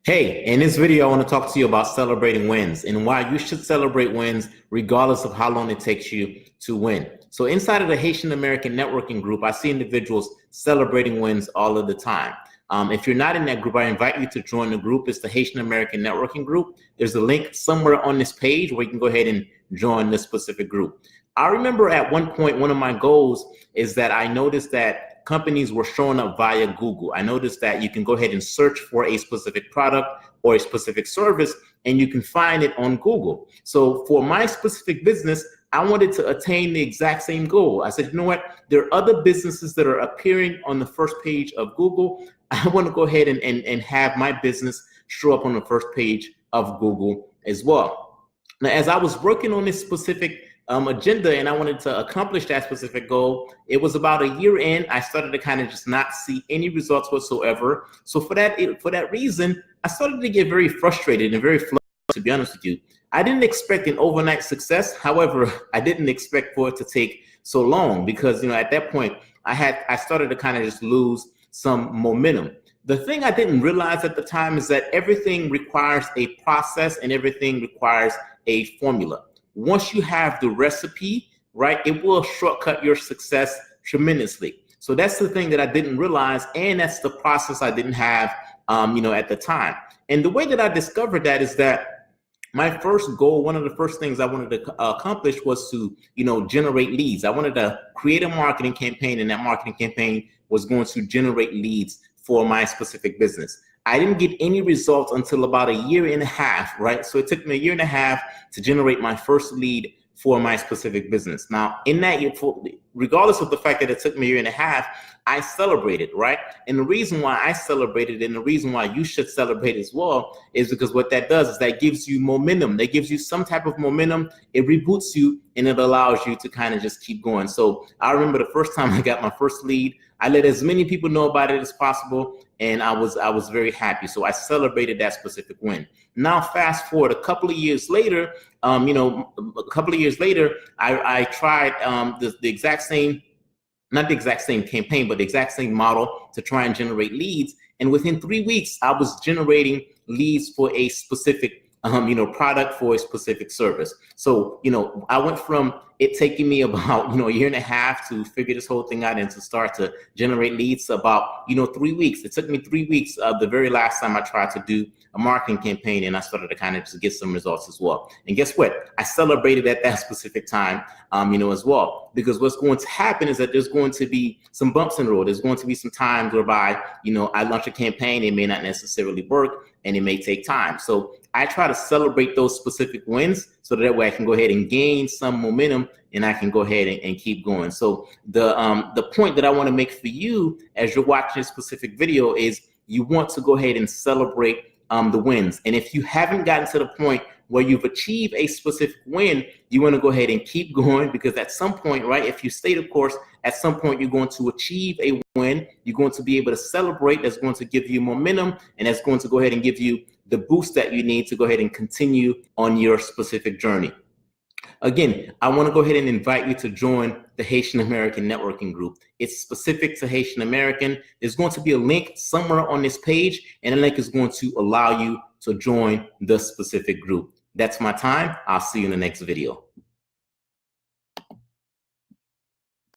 Hey, in this video, I want to talk to you about celebrating wins and why you should celebrate wins regardless of how long it takes you to win. So inside of the Haitian American networking group, I see individuals celebrating wins all of the time. If you're not in that group, I invite you to join the group. It's the Haitian American networking group. There's a link somewhere on this page where you can go ahead and join this specific group. I remember at one point, one of my goals is that I noticed that companies were showing up via Google. I noticed that you can go ahead and search for a specific product or a specific service, and you can find it on Google. So for my specific business, I wanted to attain the exact same goal. I said, you know what? There are other businesses that are appearing on the first page of Google. I want to go ahead and have my business show up on the first page of Google as well. Now, as I was working on this specific agenda and I wanted to accomplish that specific goal, it was about a year in, I started to kind of just not see any results whatsoever. So for that reason, I started to get very frustrated and very flustered, to be honest with you. I didn't expect an overnight success. However, I didn't expect for it to take so long because, at that point I started to kind of just lose some momentum. The thing I didn't realize at the time is that everything requires a process and everything requires a formula. Once you have the recipe, right, it will shortcut your success tremendously. So that's the thing that I didn't realize, and that's the process I didn't have, at the time. And the way that I discovered that is that my first goal, one of the first things I wanted to accomplish was to, generate leads. I wanted to create a marketing campaign, and that marketing campaign was going to generate leads for my specific business. I didn't get any results until about a year and a half, right? So it took me a year and a half to generate my first lead for my specific business. Now, in that year, regardless of the fact that it took me a year and a half, I celebrated, right? And the reason why I celebrated and the reason why you should celebrate as well is because what that does is that gives you momentum. That gives you some type of momentum. It reboots you and it allows you to kind of just keep going. So I remember the first time I got my first lead, I let as many people know about it as possible, and I was very happy. So I celebrated that specific win. Now, fast forward a couple of years later, I tried the exact same, not the exact same campaign, but the exact same model to try and generate leads. And within 3 weeks, I was generating leads for a specific product, for a specific service. So, I went from it taking me about, a year and a half to figure this whole thing out and to start to generate leads to about, 3 weeks. It took me 3 weeks the very last time I tried to do a marketing campaign, and I started to kind of just get some results as well. And guess what? I celebrated at that specific time, as well, because what's going to happen is that there's going to be some bumps in the road. There's going to be some times whereby, I launch a campaign, it may not necessarily work, and it may take time. So I try to celebrate those specific wins so that way I can go ahead and gain some momentum and I can go ahead and keep going. So the point that I want to make for you as you're watching this specific video is you want to go ahead and celebrate the wins. And if you haven't gotten to the point where you've achieved a specific win, you want to go ahead and keep going, because at some point, right, if you stay the course, at some point you're going to achieve a win. You're going to be able to celebrate. That's going to give you momentum, and that's going to go ahead and give you the boost that you need to go ahead and continue on your specific journey. Again, I want to go ahead and invite you to join the Haitian American networking group. It's specific to Haitian American. There's going to be a link somewhere on this page, and the link is going to allow you to join the specific group. That's my time. I'll see you in the next video.